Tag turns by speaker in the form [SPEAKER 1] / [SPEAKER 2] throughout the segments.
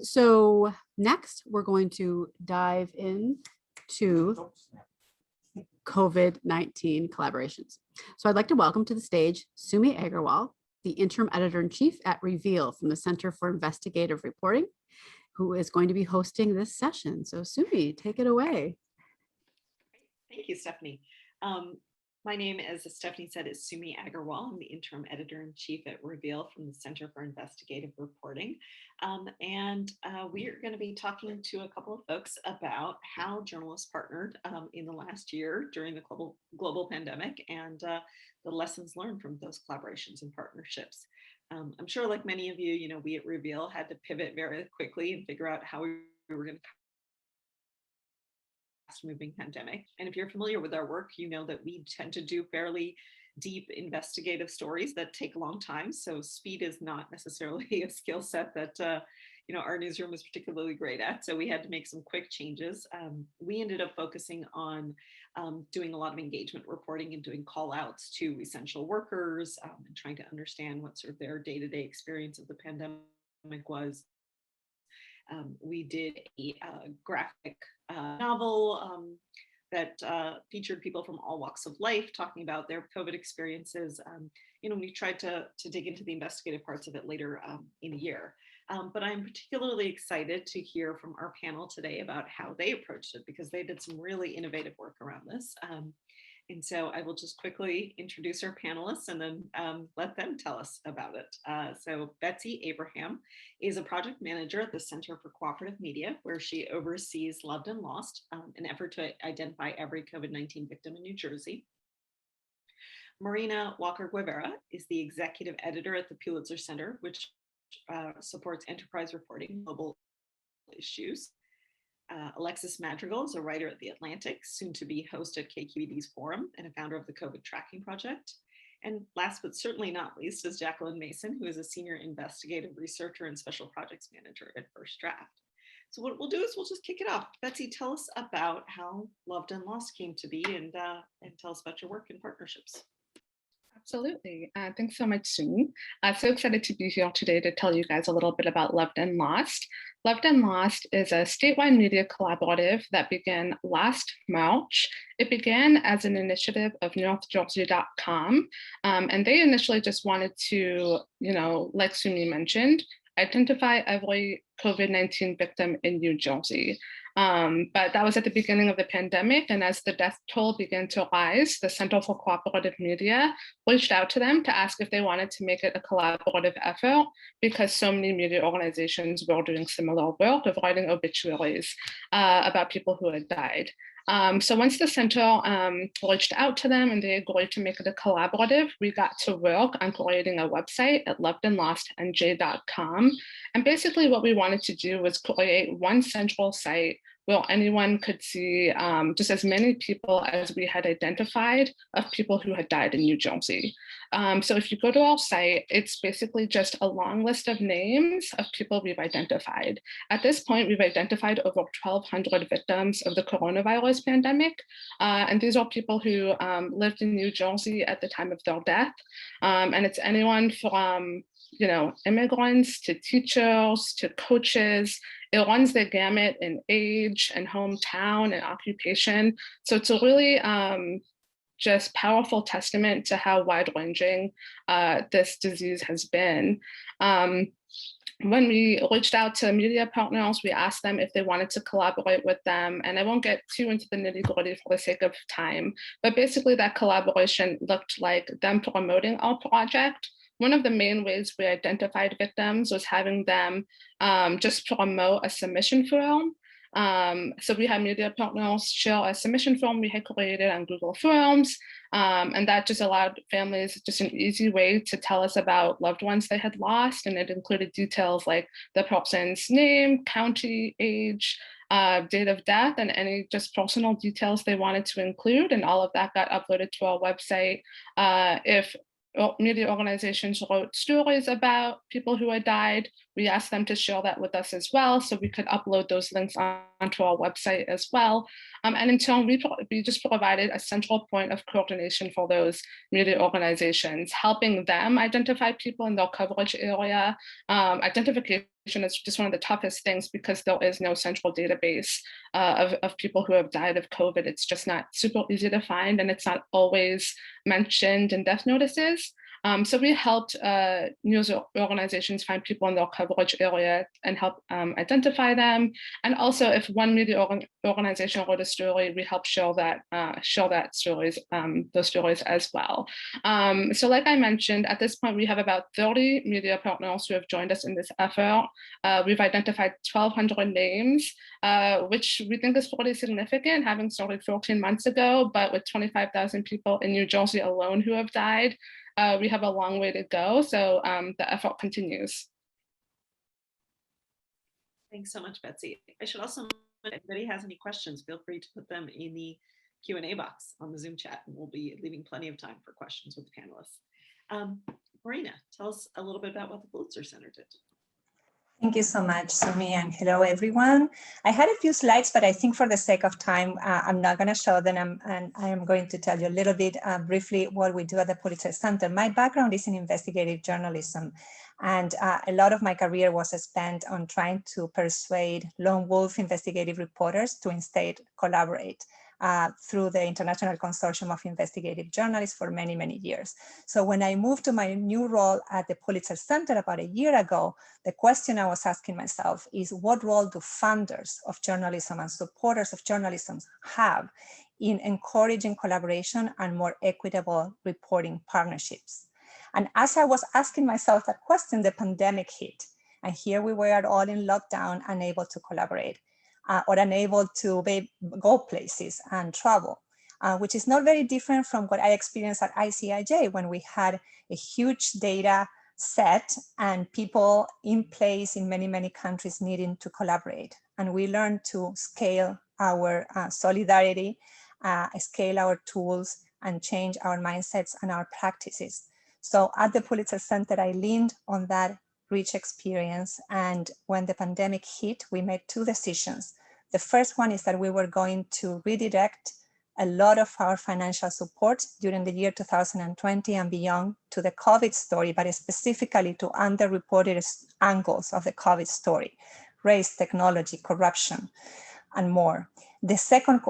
[SPEAKER 1] So next, we're going to dive into COVID-19 collaborations. So I'd like to welcome to the stage Sumi Aggarwal, the interim editor-in-chief at Reveal from the Center for Investigative Reporting, who is going to be hosting this session. So Sumi, take it away.
[SPEAKER 2] Thank you, Stephanie. My name, as Stephanie said, is Sumi Aggarwal. I'm the interim editor-in-chief at Reveal from the Center for Investigative Reporting. We are going to be talking to a couple of folks about how journalists partnered in the last year during the global pandemic and the lessons learned from those collaborations and partnerships. I'm sure, like many of you, we at Reveal had to pivot very quickly and figure out how we were going to moving pandemic. And if you're familiar with our work, you know that we tend to do fairly deep investigative stories that take a long time. So speed is not necessarily a skill set that our newsroom was particularly great at. So we had to make some quick changes. We ended up focusing on doing a lot of engagement reporting and doing call outs to essential workers and trying to understand what sort of their day-to-day experience of the pandemic was. We did a graphic novel that featured people from all walks of life talking about their COVID experiences. We tried to dig into the investigative parts of it later in the year. But I'm particularly excited to hear from our panel today about how they approached it, because they did some really innovative work around this. And so I will just quickly introduce our panelists and then let them tell us about it. So Betsy Abraham is a project manager at the Center for Cooperative Media, where she oversees Loved and Lost, an effort to identify every COVID-19 victim in New Jersey. Marina Walker-Guevara is the executive editor at the Pulitzer Center, which supports enterprise reporting, global issues. Alexis Madrigal is a writer at The Atlantic, soon to be host at KQED's Forum, and a founder of the COVID Tracking Project. And last but certainly not least is Jacquelyn Mason, who is a senior investigative researcher and special projects manager at First Draft. So what we'll do is we'll just kick it off. Betsy, tell us about how Loved and Lost came to be, and tell us about your work and partnerships.
[SPEAKER 3] Absolutely. Thanks so much, Sumi. So excited to be here today to tell you guys a little bit about Loved and Lost. Loved and Lost is a statewide media collaborative that began last March. It began as an initiative of NorthJersey.com, and they initially just wanted to, like Sumi mentioned, identify every COVID-19 victim in New Jersey. But that was at the beginning of the pandemic, and as the death toll began to rise, the Center for Cooperative Media reached out to them to ask if they wanted to make it a collaborative effort, because so many media organizations were doing similar work of writing obituaries about people who had died. So once the center reached out to them and they agreed to make it a collaborative, we got to work on creating a website at lovedandlostnj.com. And basically what we wanted to do was create one central site where anyone could see just as many people as we had identified of people who had died in New Jersey. So if you go to our site, it's basically just a long list of names of people we've identified. At this point, we've identified over 1,200 victims of the coronavirus pandemic. And these are people who lived in New Jersey at the time of their death. And it's anyone from immigrants to teachers to coaches. It runs the gamut in age and hometown and occupation. So it's a really just powerful testament to how wide-ranging this disease has been. When we reached out to media partners, we asked them if they wanted to collaborate with them. And I won't get too into the nitty-gritty for the sake of time, but basically that collaboration looked like them promoting our project. One of the main ways we identified victims was having them just promote a submission form. So we had media partners share a submission form we had created on Google Forms, and that just allowed families just an easy way to tell us about loved ones they had lost, and it included details like the person's name, county, age, date of death, and any just personal details they wanted to include, and all of that got uploaded to our website. If media organizations wrote stories about people who had died, we asked them to share that with us as well, so we could upload those links onto our website as well. And in turn, we just provided a central point of coordination for those media organizations, helping them identify people in their coverage area. Identification is just one of the toughest things because there is no central database of people who have died of COVID. It's just not super easy to find, and it's not always mentioned in death notices. So we helped news organizations find people in their coverage area and help identify them. And also, if one media organization wrote a story, we help share that stories, those stories as well. So like I mentioned, at this point, we have about 30 media partners who have joined us in this effort. We've identified 1,200 names, which we think is pretty significant, having started 14 months ago, but with 25,000 people in New Jersey alone who have died. We have a long way to go, so the effort continues.
[SPEAKER 2] Thanks so much, Betsy. I should also, if anybody has any questions, feel free to put them in the Q&A box on the Zoom chat, and we'll be leaving plenty of time for questions with the panelists. Marina, tell us a little bit about what the Pulitzer Center did.
[SPEAKER 4] Thank you so much, Sumi, and hello, everyone. I had a few slides, but I think for the sake of time, I'm not going to show them, and I am going to tell you a little bit briefly what we do at the Pulitzer Center. My background is in investigative journalism, and a lot of my career was spent on trying to persuade lone wolf investigative reporters to instead collaborate through the International Consortium of Investigative Journalists for many, many years. So when I moved to my new role at the Pulitzer Center about a year ago, the question I was asking myself is, what role do funders of journalism and supporters of journalism have in encouraging collaboration and more equitable reporting partnerships? And as I was asking myself that question, the pandemic hit. And here we were all in lockdown, unable to collaborate. Or unable to go places and travel, which is not very different from what I experienced at ICIJ when we had a huge data set and people in place in many, many countries needing to collaborate. And we learned to scale our solidarity, scale our tools, and change our mindsets and our practices. So at the Pulitzer Center, I leaned on that rich experience. And when the pandemic hit, we made two decisions. The first one is that we were going to redirect a lot of our financial support during the year 2020 and beyond to the COVID story, but specifically to underreported angles of the COVID story: race, technology, corruption, and more. The second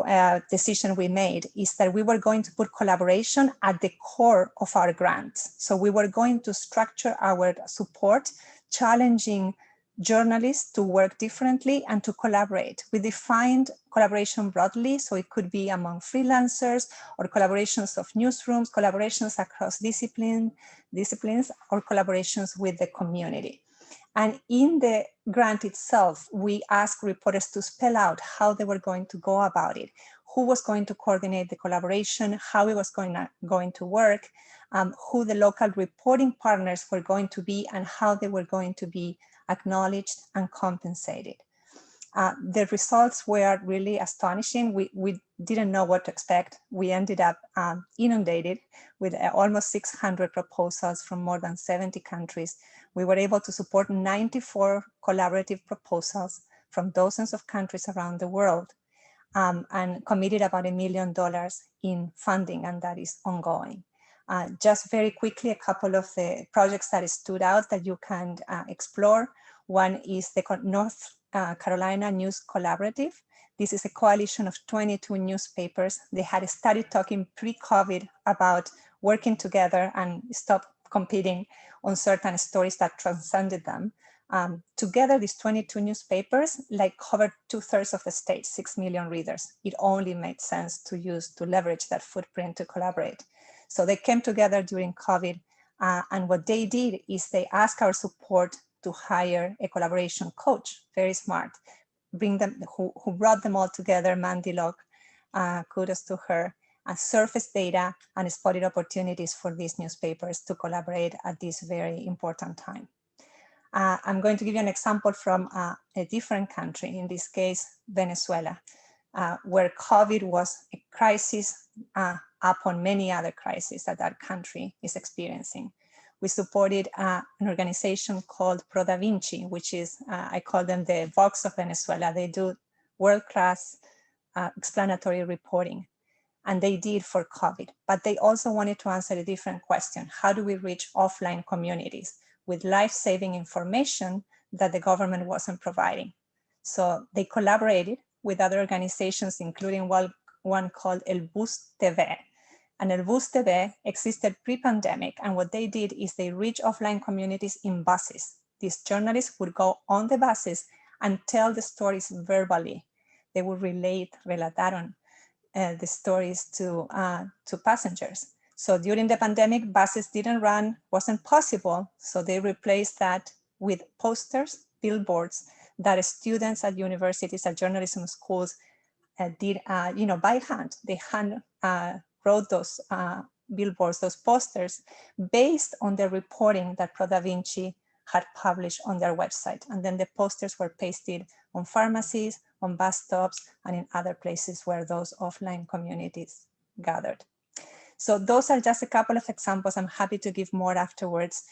[SPEAKER 4] decision we made is that we were going to put collaboration at the core of our grants. So we were going to structure our support, challenging journalists to work differently and to collaborate. We defined collaboration broadly, so it could be among freelancers or collaborations of newsrooms, collaborations across disciplines, or collaborations with the community. And in the grant itself, we asked reporters to spell out how they were going to go about it, who was going to coordinate the collaboration, how it was going to work, who the local reporting partners were going to be, and how they were going to be acknowledged and compensated. The results were really astonishing. We didn't know what to expect. We ended up inundated with almost 600 proposals from more than 70 countries. We were able to support 94 collaborative proposals from dozens of countries around the world, and committed about $1 million in funding, and that is ongoing. Just very quickly, a couple of the projects that stood out that you can explore. One is the North Carolina News Collaborative. This is a coalition of 22 newspapers. They had started talking pre-COVID about working together and stop competing on certain stories that transcended them. Together, these 22 newspapers covered 2/3 of the state, 6 million readers. It only made sense to leverage that footprint to collaborate. So they came together during COVID, and what they did is they asked our support to hire a collaboration coach, very smart, who brought them all together, Mandy Locke, kudos to her, surfaced data and spotted opportunities for these newspapers to collaborate at this very important time. I'm going to give you an example from a different country, in this case, Venezuela, where COVID was a crisis upon many other crises that country is experiencing. We supported an organization called Pro Da Vinci, which is, I call them the Vox of Venezuela. They do world-class explanatory reporting, and they did for COVID. But they also wanted to answer a different question. How do we reach offline communities with life-saving information that the government wasn't providing? So they collaborated with other organizations, including one called El Bus TV. And El Bus TV existed pre-pandemic, and what they did is they reached offline communities in buses. These journalists would go on the buses and tell the stories verbally. They would relataron the stories to passengers. So during the pandemic, buses didn't run, wasn't possible, so they replaced that with posters, billboards that students at universities, at journalism schools did, by hand. They hand wrote those billboards, those posters, based on the reporting that Pro Da Vinci had published on their website. And then the posters were pasted on pharmacies, on bus stops, and in other places where those offline communities gathered. So those are just a couple of examples. I'm happy to give more afterwards.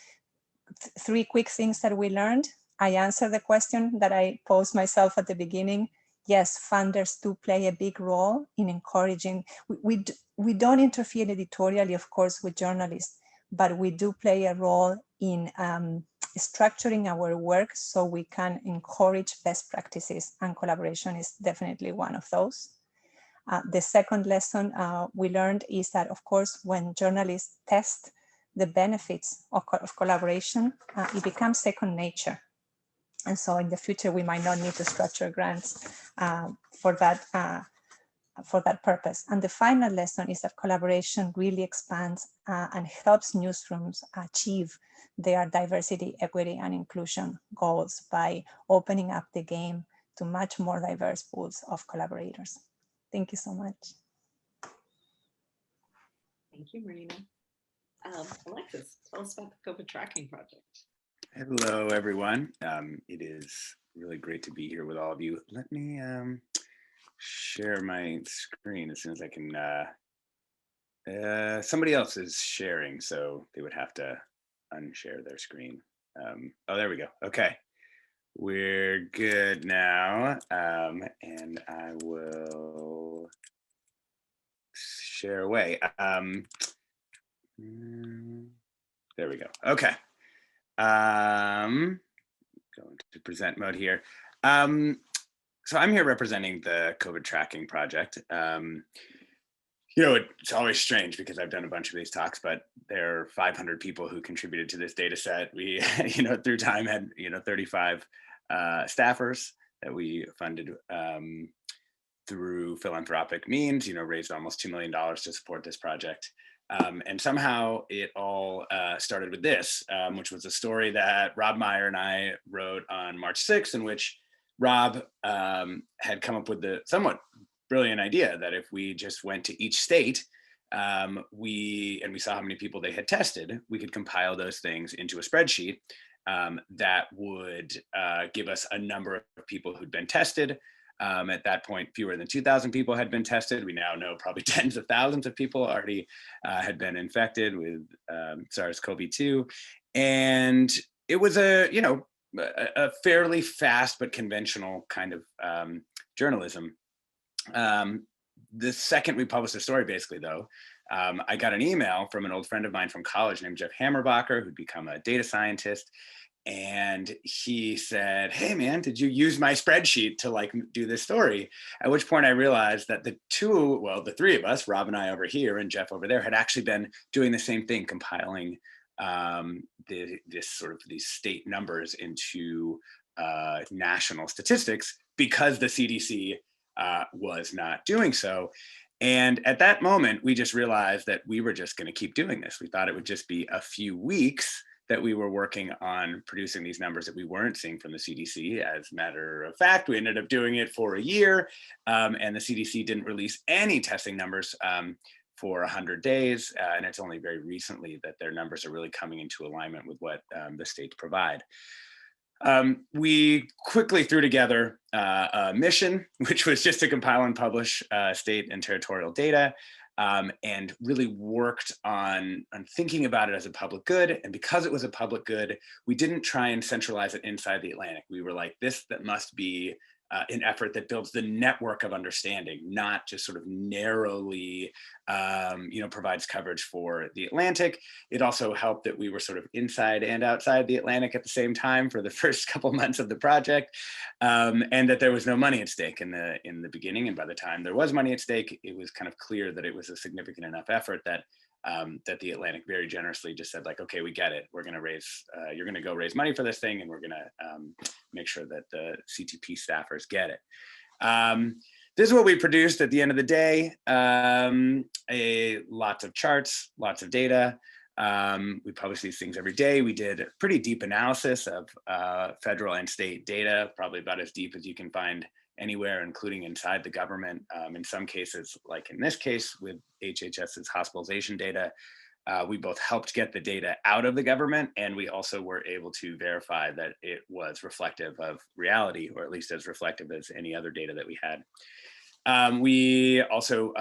[SPEAKER 4] Three quick things that we learned. I answered the question that I posed myself at the beginning. Yes, funders do play a big role in encouraging. We don't interfere editorially, of course, with journalists, but we do play a role in structuring our work so we can encourage best practices, and collaboration is definitely one of those. The second lesson we learned is that, of course, when journalists test the benefits of collaboration, it becomes second nature. And so in the future, we might not need to structure grants for that purpose. And the final lesson is that collaboration really expands and helps newsrooms achieve their diversity, equity, and inclusion goals by opening up the game to much more diverse pools of collaborators. Thank you so much.
[SPEAKER 2] Thank you, Marina. Alexis, tell us about the COVID tracking project.
[SPEAKER 5] Hello, everyone. It is really great to be here with all of you. Let me share my screen as soon as I can. Somebody else is sharing, so they would have to unshare their screen. Oh, there we go. Okay, we're good now. And I will share away. There we go. Okay. Going to present mode here. So I'm here representing the COVID tracking project. It's always strange because I've done a bunch of these talks, but there are 500 people who contributed to this data set. We, through time had, 35 staffers that we funded through philanthropic means, raised almost $2 million to support this project. And somehow it all started with this, which was a story that Rob Meyer and I wrote on March 6th, in which Rob had come up with the somewhat brilliant idea that if we just went to each state, we saw how many people they had tested, we could compile those things into a spreadsheet that would give us a number of people who'd been tested. At that point, fewer than 2,000 people had been tested. We now know probably tens of thousands of people already had been infected with SARS-CoV-2. And it was a fairly fast but conventional kind of journalism. The second we published the story, basically, though, I got an email from an old friend of mine from college named Jeff Hammerbacher, who'd become a data scientist. And he said, hey, man, did you use my spreadsheet to do this story? At which point I realized that the three of us, Rob and I over here and Jeff over there, had actually been doing the same thing, compiling these state numbers into national statistics because the CDC was not doing so. And at that moment, we just realized that we were just going to keep doing this. We thought it would just be a few weeks that we were working on producing these numbers that we weren't seeing from the CDC. As a matter of fact, we ended up doing it for a year, and the CDC didn't release any testing numbers for 100 days. And it's only very recently that their numbers are really coming into alignment with what the states provide. We quickly threw together a mission, which was just to compile and publish state and territorial data. and really worked on thinking about it as a public good. And because it was a public good, we didn't try and centralize it inside the Atlantic. We were like, that must be an effort that builds the network of understanding, not just sort of narrowly, provides coverage for the Atlantic. It also helped that we were sort of inside and outside the Atlantic at the same time for the first couple months of the project, and that there was no money at stake in the beginning. And by the time there was money at stake, it was kind of clear that it was a significant enough effort that the Atlantic very generously just said, like, okay, we get it. We're going to raise, you're going to go raise money for this thing, and we're going to make sure that the CTP staffers get it. This is what we produced at the end of the day. Lots of charts, lots of data. We publish these things every day. We did a pretty deep analysis of federal and state data, probably about as deep as you can find anywhere, including inside the government. In some cases, like in this case with HHS's hospitalization data, we both helped get the data out of the government, and we also were able to verify that it was reflective of reality, or at least as reflective as any other data that we had. We also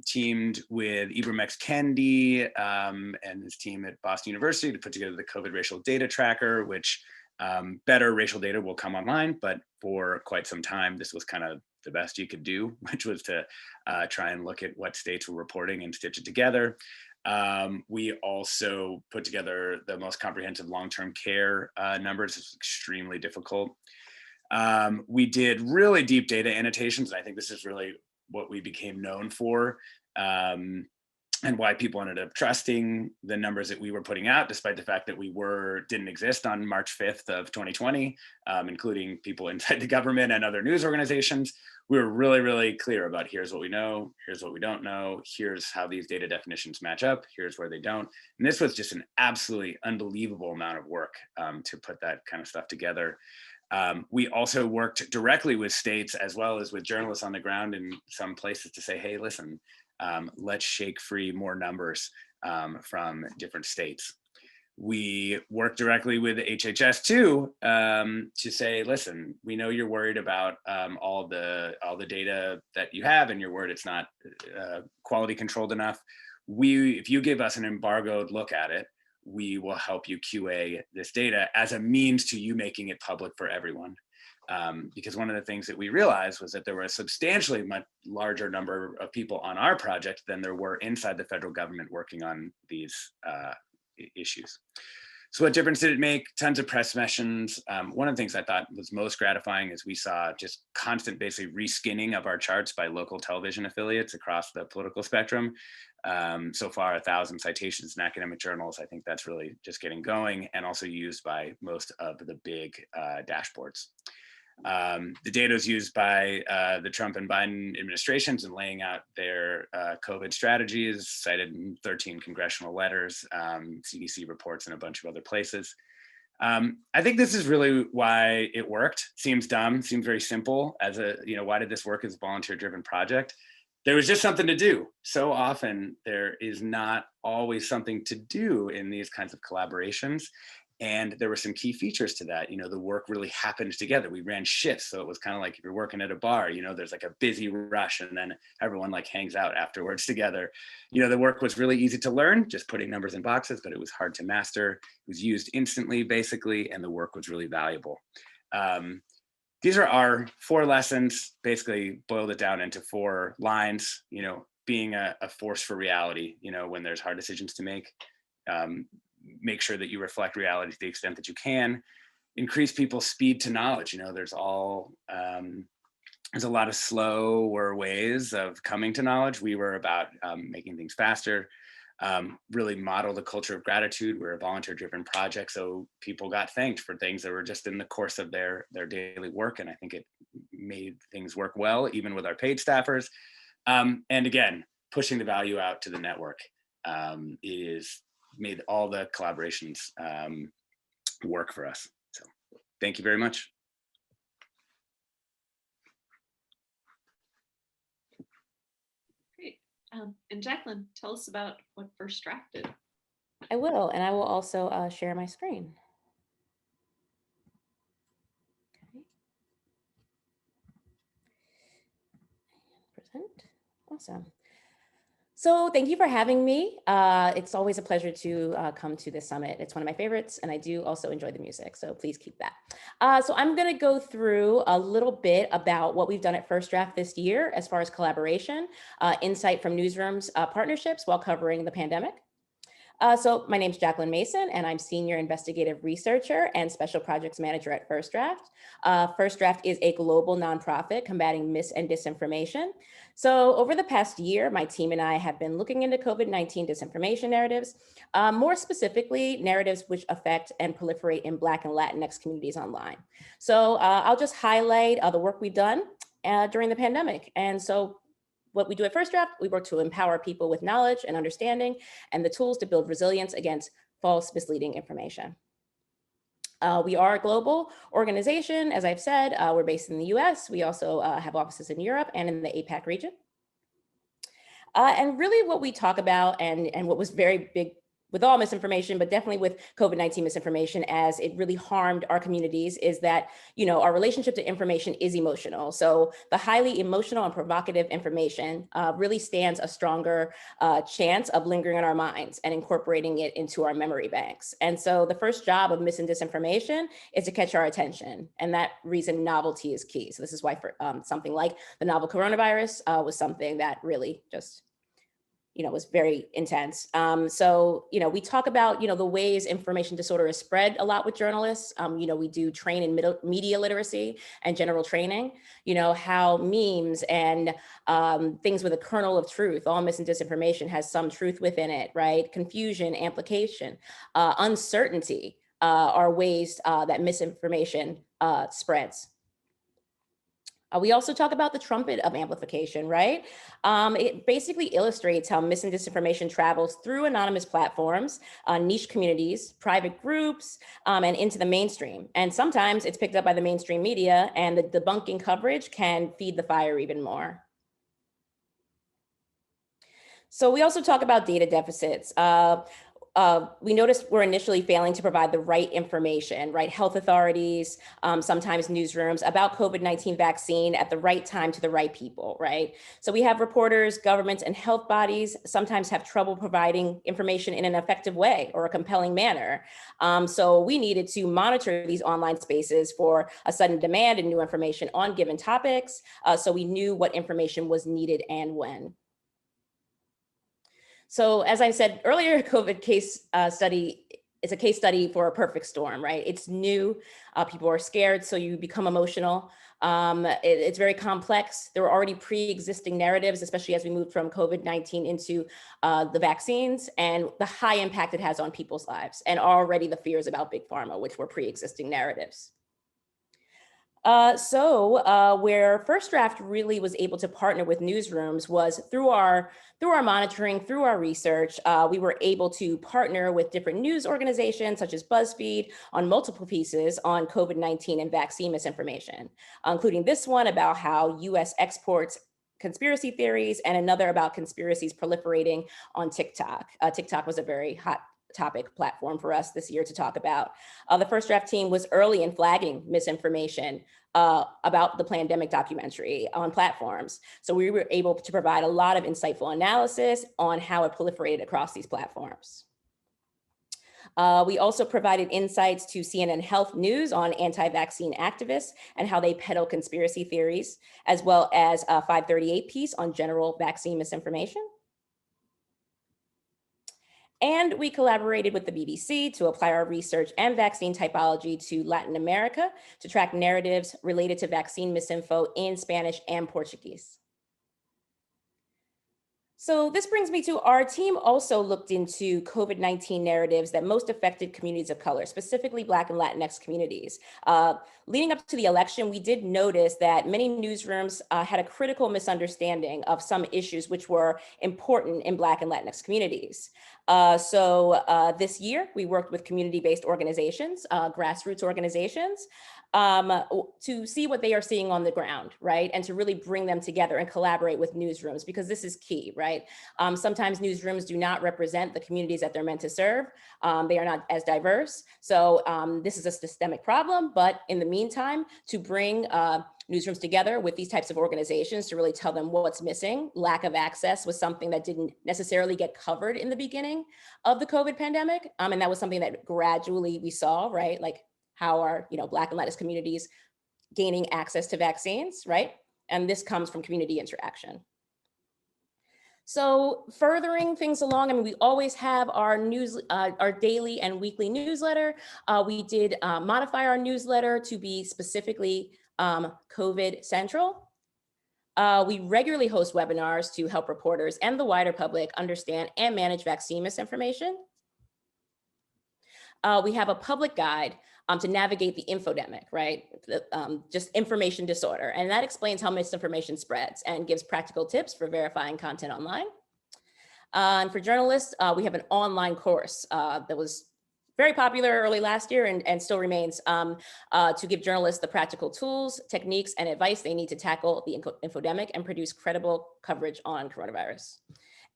[SPEAKER 5] teamed with Ibram X. Kendi and his team at Boston University to put together the COVID racial data tracker, which better racial data will come online, but for quite some time, this was kind of the best you could do, which was to try and look at what states were reporting and stitch it together. We also put together the most comprehensive long-term care numbers. It's extremely difficult. We did really deep data annotations, and I think this is really what we became known for. And why people ended up trusting the numbers that we were putting out, despite the fact that we didn't exist on March 5th of 2020, including people inside the government and other news organizations. We were really, really clear about here's what we know, here's what we don't know, here's how these data definitions match up, here's where they don't. And this was just an absolutely unbelievable amount of work to put that kind of stuff together. We also worked directly with states as well as with journalists on the ground in some places to say, hey, listen, let's shake free more numbers from different states. We worked directly with HHS too to say, listen, we know you're worried about all the data that you have, and you're worried it's not quality controlled enough. If you give us an embargoed look at it, we will help you QA this data as a means to you making it public for everyone. Because one of the things that we realized was that there were a substantially much larger number of people on our project than there were inside the federal government working on these issues. So what difference did it make? Tons of press mentions. One of the things I thought was most gratifying is we saw just constant basically reskinning of our charts by local television affiliates across the political spectrum. So far, 1,000 citations in academic journals. I think that's really just getting going, and also used by most of the big dashboards. The data is used by the Trump and Biden administrations in laying out their COVID strategies, cited in 13 congressional letters, CDC reports, and a bunch of other places. I think this is really why it worked. Seems dumb, seems very simple as why did this work as a volunteer-driven project? There was just something to do. So often there is not always something to do in these kinds of collaborations. And there were some key features to that. The work really happened together. We ran shifts. So it was kind of like if you're working at a bar, there's like a busy rush and then everyone like hangs out afterwards together. The work was really easy to learn, just putting numbers in boxes, but it was hard to master. It was used instantly, basically, and the work was really valuable. These are our 4 lessons, basically boiled it down into 4 lines, being a force for reality, when there's hard decisions to make. Make sure that you reflect reality to the extent that you can. Increase people's speed to knowledge. There's a lot of slower ways of coming to knowledge. We were about making things faster. Really model the culture of gratitude. We're a volunteer-driven project, so people got thanked for things that were just in the course of their daily work, and I think it made things work well, even with our paid staffers. And again, pushing the value out to the network is made all the collaborations work for us. So thank you very much.
[SPEAKER 2] Great. And Jacquelyn, tell us about what First Draft did.
[SPEAKER 6] I will, and I will also share my screen. Okay. Present. Awesome. So thank you for having me. It's always a pleasure to come to this summit. It's one of my favorites, and I do also enjoy the music, so please keep that. So I'm gonna go through a little bit about what we've done at First Draft this year as far as collaboration, insight from newsrooms, partnerships while covering the pandemic. So my name's Jacquelyn Mason, and I'm Senior Investigative Researcher and Special Projects Manager at First Draft. First Draft is a global nonprofit combating mis and disinformation. So over the past year, my team and I have been looking into COVID-19 disinformation narratives, more specifically, narratives which affect and proliferate in Black and Latinx communities online. So I'll just highlight the work we've done during the pandemic. And so what we do at First Draft, we work to empower people with knowledge and understanding and the tools to build resilience against false, misleading information. We are a global organization, as I've said. We're based in the US. We also have offices in Europe and in the APAC region. And really what we talk about and what was very big with all misinformation, but definitely with COVID-19 misinformation, as it really harmed our communities, is that, you know, our relationship to information is emotional. So the highly emotional and provocative information really stands a stronger chance of lingering in our minds and incorporating it into our memory banks. And so the first job of mis and disinformation is to catch our attention. And that reason, novelty is key. So this is why for something like the novel coronavirus was something that really just, you know, was very intense. So, you know, we talk about, you know, the ways information disorder is spread a lot with journalists. You know, we do train in media literacy and general training, you know, how memes and things with a kernel of truth, all mis and disinformation has some truth within it, right? Confusion, amplification, uncertainty are ways that misinformation spreads. We also talk about the trumpet of amplification, right? It basically illustrates how mis and disinformation travels through anonymous platforms, niche communities, private groups, and into the mainstream. And sometimes it's picked up by the mainstream media, and the debunking coverage can feed the fire even more. So we also talk about data deficits. We noticed we're initially failing to provide the right information, right? Health authorities, sometimes newsrooms about COVID-19 vaccine at the right time to the right people, right? So we have reporters, governments, and health bodies sometimes have trouble providing information in an effective way or a compelling manner. So we needed to monitor these online spaces for a sudden demand and new information on given topics. So we knew what information was needed and when. So as I said earlier, COVID case study is a case study for a perfect storm, right? It's new, people are scared, so you become emotional. It's very complex. There were already pre-existing narratives, especially as we moved from COVID-19 into the vaccines and the high impact it has on people's lives, and already the fears about big pharma, which were pre-existing narratives. Where First Draft really was able to partner with newsrooms was through our monitoring, through our research. We were able to partner with different news organizations such as BuzzFeed on multiple pieces on COVID-19 and vaccine misinformation, including this one about how US exports conspiracy theories and another about conspiracies proliferating on TikTok. TikTok was a very hot topic platform for us this year to talk about. The First Draft team was early in flagging misinformation about the pandemic documentary on platforms. So we were able to provide a lot of insightful analysis on how it proliferated across these platforms. We also provided insights to CNN Health News on anti-vaccine activists and how they peddle conspiracy theories, as well as a 538 piece on general vaccine misinformation. And we collaborated with the BBC to apply our research and vaccine typology to Latin America to track narratives related to vaccine misinfo in Spanish and Portuguese. So this brings me to our team also looked into COVID-19 narratives that most affected communities of color, specifically Black and Latinx communities. Leading up to the election, we did notice that many newsrooms had a critical misunderstanding of some issues which were important in Black and Latinx communities. This year, we worked with community-based organizations, grassroots organizations, to see what they are seeing on the ground, right? And to really bring them together and collaborate with newsrooms, because this is key, right? Sometimes newsrooms do not represent the communities that they're meant to serve. They are not as diverse. So this is a systemic problem, but in the meantime, to bring newsrooms together with these types of organizations to really tell them what's missing. Lack of access was something that didn't necessarily get covered in the beginning of the COVID pandemic. And that was something that gradually we saw, right? Like how are, Black and Latinx communities gaining access to vaccines, right? And this comes from community interaction. So furthering things along, I mean, we always have our daily and weekly newsletter. We did modify our newsletter to be specifically COVID central. We regularly host webinars to help reporters and the wider public understand and manage vaccine misinformation. We have a public guide to navigate the infodemic, right? Just information disorder. And that explains how misinformation spreads and gives practical tips for verifying content online. And for journalists, we have an online course that was very popular early last year and still remains to give journalists the practical tools, techniques, and advice they need to tackle the infodemic and produce credible coverage on coronavirus.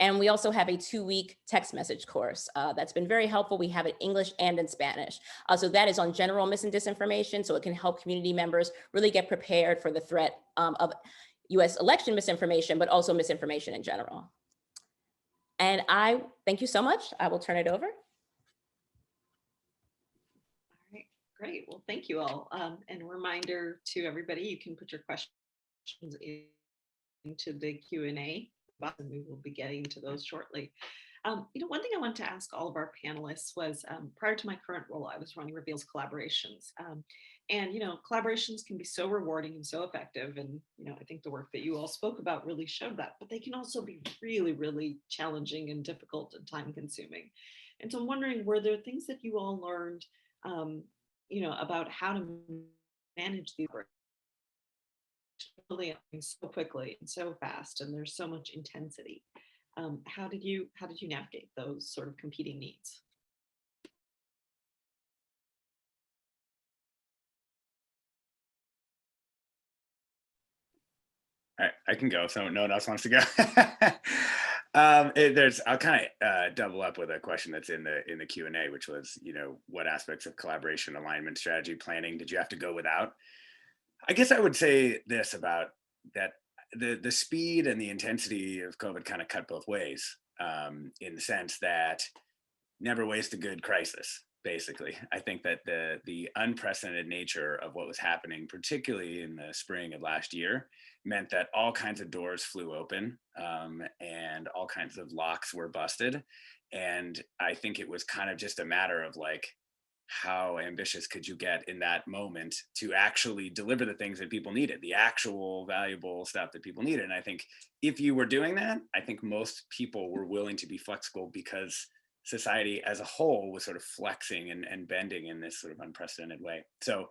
[SPEAKER 6] And we also have a 2-week text message course that's been very helpful. We have it in English and in Spanish. So that is on general mis and disinformation. So it can help community members really get prepared for the threat of US election misinformation, but also misinformation in general. And I thank you so much. I will turn it over.
[SPEAKER 2] All right, great. Well, thank you all. And a reminder to everybody, you can put your questions into the Q&A. And we will be getting to those shortly. One thing I want to ask all of our panelists was, prior to my current role, I was running Reveal's collaborations. And collaborations can be so rewarding and so effective. And, I think the work that you all spoke about really showed that, but they can also be really, really challenging and difficult and time consuming. And so I'm wondering, were there things that you all learned, about how to manage these work so quickly and so fast, and there's so much intensity? How did you navigate those sort of competing needs?
[SPEAKER 5] I can go, so no one else wants to go. I'll kind of double up with a question that's in the Q&A, which was, what aspects of collaboration, alignment, strategy, planning did you have to go without? I guess I would say this about that: the speed and the intensity of COVID kind of cut both ways, in the sense that never waste a good crisis. Basically, I think that the unprecedented nature of what was happening, particularly in the spring of last year, meant that all kinds of doors flew open, and all kinds of locks were busted. And I think it was kind of just a matter of like, how ambitious could you get in that moment to actually deliver the things that people needed, the actual valuable stuff that people needed. And I think if you were doing that, I think most people were willing to be flexible because society as a whole was sort of flexing and bending in this sort of unprecedented way. So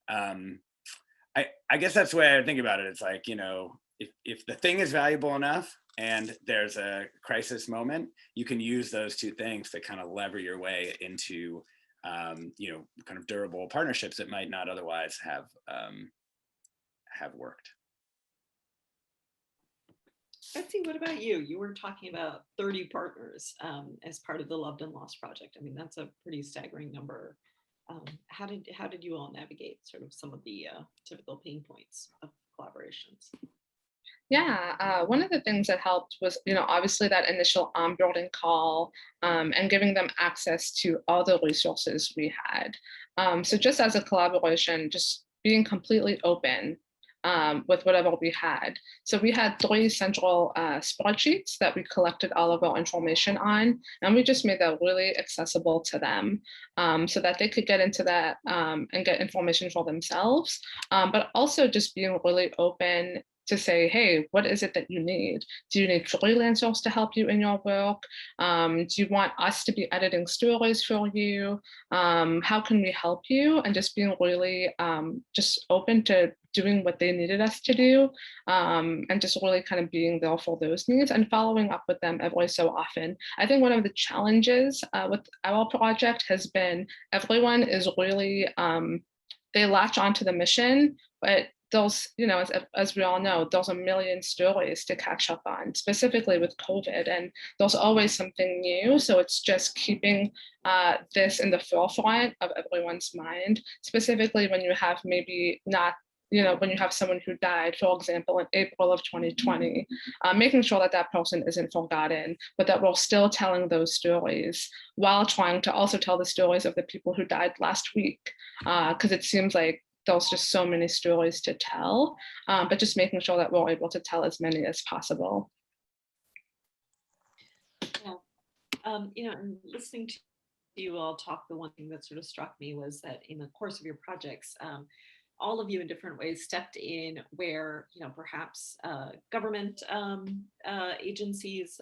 [SPEAKER 5] I guess that's the way I think about it. It's like, if the thing is valuable enough and there's a crisis moment, you can use those two things to kind of lever your way into kind of durable partnerships that might not otherwise have worked.
[SPEAKER 2] Betsy, what about you? You were talking about 30 partners as part of the Loved and Lost project. I mean, that's a pretty staggering number. How did you all navigate sort of some of the typical pain points of collaborations?
[SPEAKER 3] Yeah, one of the things that helped was, obviously that initial onboarding call and giving them access to all the resources we had. So just as a collaboration, just being completely open with whatever we had. So we had 3 central spreadsheets that we collected all of our information on, and we just made that really accessible to them so that they could get into that and get information for themselves, but also just being really open to say, hey, what is it that you need? Do you need freelancers to help you in your work? Do you want us to be editing stories for you? How can we help you? And just being really just open to doing what they needed us to do, and just really kind of being there for those needs and following up with them every so often. I think one of the challenges with our project has been everyone is really, they latch onto the mission, but there's, as we all know, there's a million stories to catch up on, specifically with COVID, and there's always something new. So it's just keeping this in the forefront of everyone's mind, specifically when you have maybe not when you have someone who died, for example, in April of 2020, making sure that that person isn't forgotten, but that we're still telling those stories while trying to also tell the stories of the people who died last week, because it seems like there's just so many stories to tell, but just making sure that we're able to tell as many as possible.
[SPEAKER 2] Yeah, and listening to you all talk, the one thing that sort of struck me was that in the course of your projects, all of you in different ways stepped in where, perhaps government agencies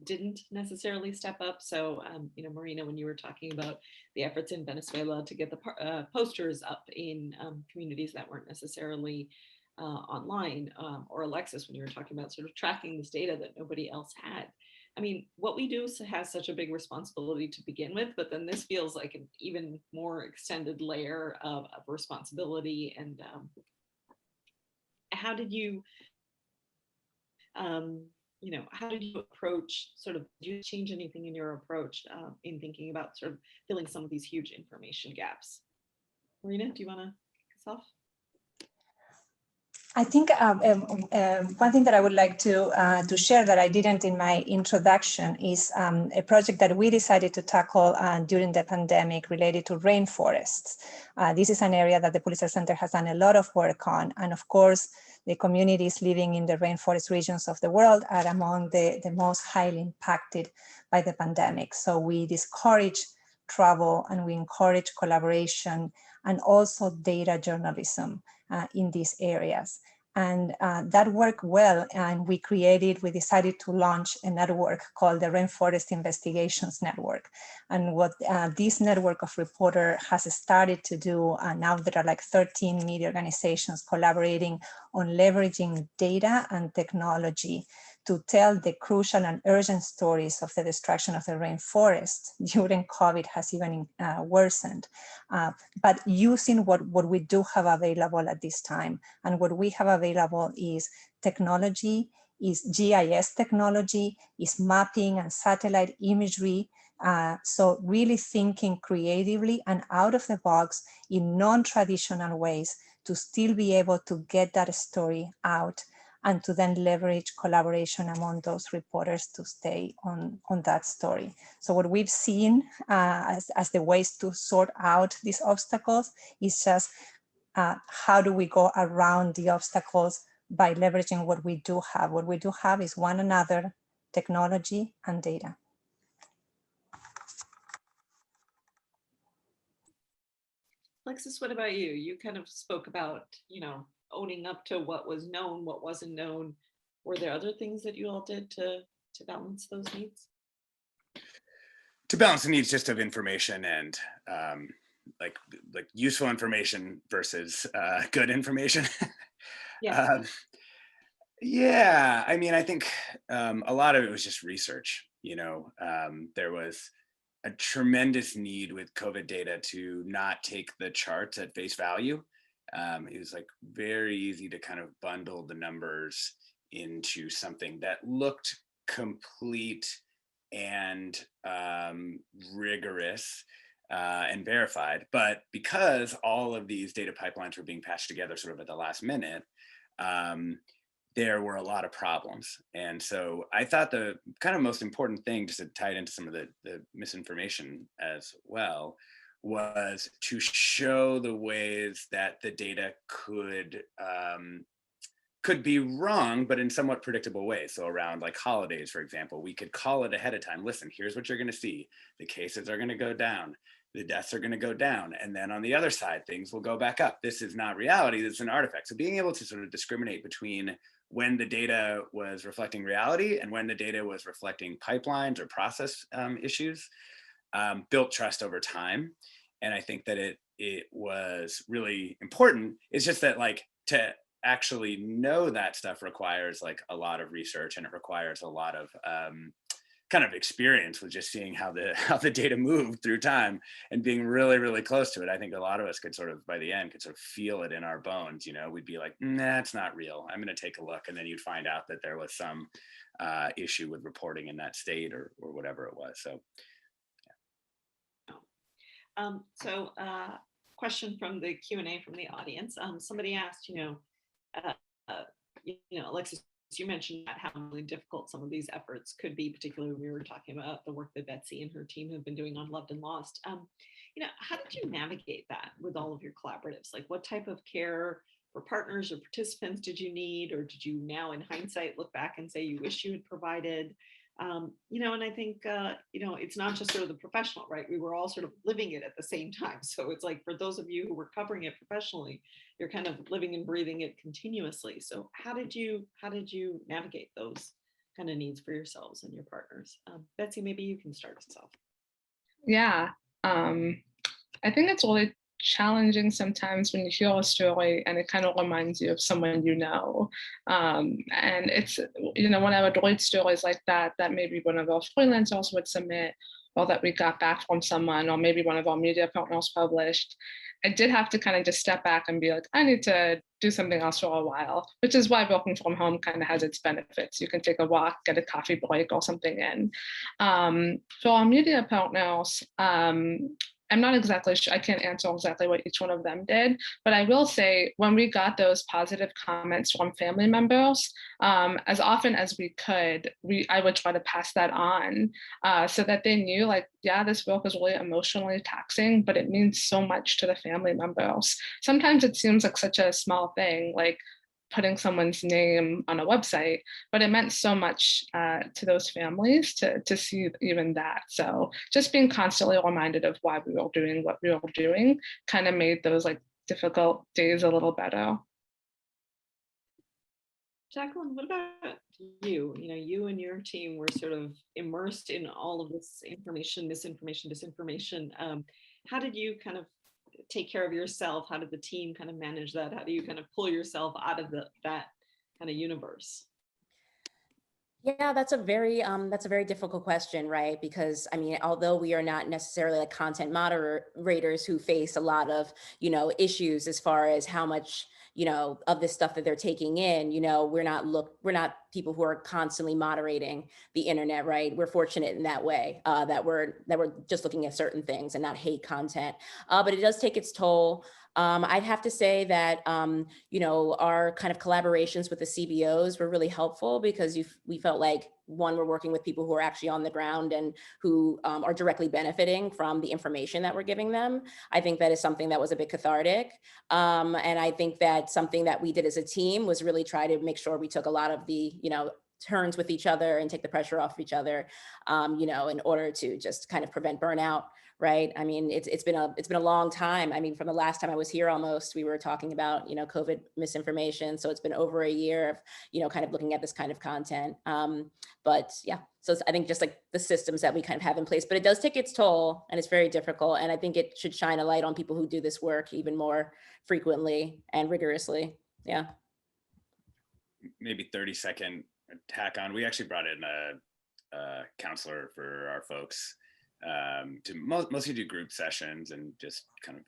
[SPEAKER 2] didn't necessarily step up. So, Marina, when you were talking about the efforts in Venezuela to get the posters up in communities that weren't necessarily online, or Alexis, when you were talking about sort of tracking this data that nobody else had. I mean, what we do has such a big responsibility to begin with, but then this feels like an even more extended layer of responsibility. And how did you, how did you approach did you change anything in your approach in thinking about sort of filling some of these huge information gaps? Marina, do you want to kick us off?
[SPEAKER 4] I think one thing that I would like to share that I didn't in my introduction is a project that we decided to tackle during the pandemic related to rainforests. This is an area that the Pulitzer Center has done a lot of work on. And of course, the communities living in the rainforest regions of the world are among the most highly impacted by the pandemic. So we discourage travel and we encourage collaboration and also data journalism in these areas. And that worked well, and we decided to launch a network called the Rainforest Investigations Network. And what this network of reporters has started to do, now there are like 13 media organizations collaborating on leveraging data and technology to tell the crucial and urgent stories of the destruction of the rainforest during COVID has even worsened. But using what we do have available at this time, and what we have available is technology, is GIS technology, is mapping and satellite imagery. So really thinking creatively and out of the box in non-traditional ways to still be able to get that story out and to then leverage collaboration among those reporters to stay on that story. So what we've seen as the ways to sort out these obstacles is just how do we go around the obstacles by leveraging what we do have. What we do have is one another, technology, and data.
[SPEAKER 2] Alexis, what about you? You kind of spoke about, owning up to what was known, what wasn't known. Were there other things that you all did to balance those needs?
[SPEAKER 5] To balance the needs just of information and like useful information versus good information.
[SPEAKER 2] Yeah.
[SPEAKER 5] Yeah, I mean, I think a lot of it was just research. There was a tremendous need with COVID data to not take the charts at face value. It was like very easy to kind of bundle the numbers into something that looked complete and rigorous and verified. But because all of these data pipelines were being patched together sort of at the last minute, there were a lot of problems. And so I thought the kind of most important thing, just to tie it into some of the misinformation as well, was to show the ways that the data could be wrong, but in somewhat predictable ways. So around like holidays, for example, we could call it ahead of time. Listen, here's what you're going to see. The cases are going to go down. The deaths are going to go down. And then on the other side, things will go back up. This is not reality. This is an artifact. So being able to sort of discriminate between when the data was reflecting reality and when the data was reflecting pipelines or process issues built trust over time. And I think that it was really important. It's just that like to actually know that stuff requires like a lot of research, and it requires a lot of kind of experience with just seeing how the data moved through time and being really, really close to it. I think a lot of us could sort of, by the end, could sort of feel it in our bones. We'd be like, nah, it's not real. I'm going to take a look. And then you'd find out that there was some issue with reporting in that state or whatever it was. So,
[SPEAKER 2] So question from the Q&A from the audience. Somebody asked, Alexis, you mentioned how really difficult some of these efforts could be, particularly when we were talking about the work that Betsy and her team have been doing on Loved and Lost. How did you navigate that with all of your collaboratives? Like, what type of care for partners or participants did you need, or did you now in hindsight look back and say you wish you had provided? And I think, it's not just sort of the professional, right? We were all sort of living it at the same time. So it's like, for those of you who were covering it professionally, you're kind of living and breathing it continuously. So how did you navigate those kind of needs for yourselves and your partners? Betsy, maybe you can start us off.
[SPEAKER 3] Yeah, I think it's really challenging sometimes when you hear a story and it kind of reminds you of someone you know. And it's, when I would read stories like that maybe one of our freelancers would submit, or that we got back from someone, or maybe one of our media partners published, I did have to kind of just step back and be like, I need to do something else for a while, which is why working from home kind of has its benefits. You can take a walk, get a coffee break or something in. For our media partners, I'm not exactly sure, I can't answer exactly what each one of them did, but I will say when we got those positive comments from family members, as often as we could, I would try to pass that on so that they knew, like, yeah, this work is really emotionally taxing, but it means so much to the family members. Sometimes it seems like such a small thing, like putting someone's name on a website, but it meant so much to those families to see even that. So just being constantly reminded of why we were doing what we were doing kind of made those like difficult days a little better.
[SPEAKER 2] Jacquelyn, what about you? You and your team were sort of immersed in all of this information, misinformation, disinformation. How did you kind of take care of yourself? How did the team kind of manage that? How do you kind of pull yourself out of that kind of universe?
[SPEAKER 6] Yeah, that's a very difficult question, right? Because I mean, although we are not necessarily like content moderators who face a lot of, issues as far as how much, of this stuff that they're taking in, we're not people who are constantly moderating the internet, right? We're fortunate in that way, that we're just looking at certain things and not hate content. But it does take its toll. I'd have to say that, our kind of collaborations with the CBOs were really helpful because we felt like, one, we're working with people who are actually on the ground and who are directly benefiting from the information that we're giving them. I think that is something that was a bit cathartic. And I think that something that we did as a team was really try to make sure we took a lot of the, turns with each other and take the pressure off each other, in order to just kind of prevent burnout. Right. I mean, it's been a long time. I mean, from the last time I was here, almost, we were talking about, COVID misinformation. So it's been over a year of, kind of looking at this kind of content. But yeah, so I think just like the systems that we kind of have in place, but it does take its toll and it's very difficult. And I think it should shine a light on people who do this work even more frequently and rigorously. Yeah.
[SPEAKER 5] Maybe 30-second tack on. We actually brought in a counselor for our folks to mostly do group sessions and just kind of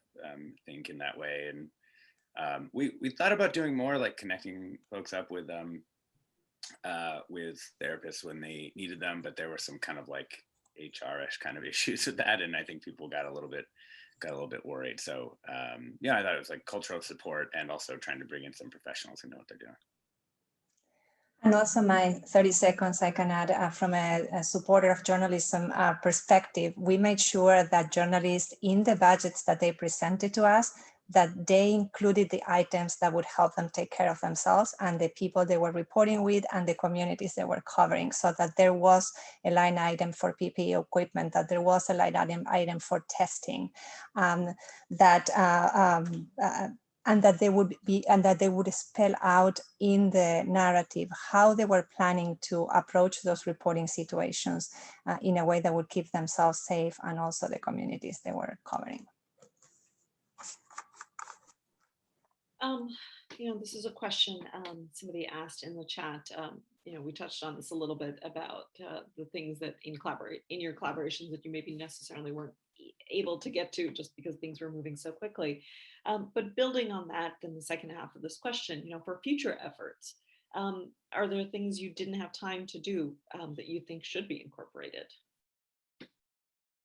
[SPEAKER 5] think in that way. And we thought about doing more, like connecting folks up with therapists when they needed them, but there were some kind of like HR-ish kind of issues with that, and I think people got a little bit worried. So yeah, I thought it was like cultural support and also trying to bring in some professionals who know what they're doing.
[SPEAKER 4] And also my 30 seconds I can add from a supporter of journalism perspective. We made sure that journalists in the budgets that they presented to us, that they included the items that would help them take care of themselves and the people they were reporting with and the communities they were covering, so that there was a line item for PPE equipment, that there was a line item for testing, and that they would spell out in the narrative how they were planning to approach those reporting situations in a way that would keep themselves safe and also the communities they were covering.
[SPEAKER 2] This is a question somebody asked in the chat. We touched on this a little bit about the things that in your collaborations that you maybe necessarily weren't able to get to just because things were moving so quickly. But building on that, in the second half of this question, for future efforts, are there things you didn't have time to do that you think should be incorporated?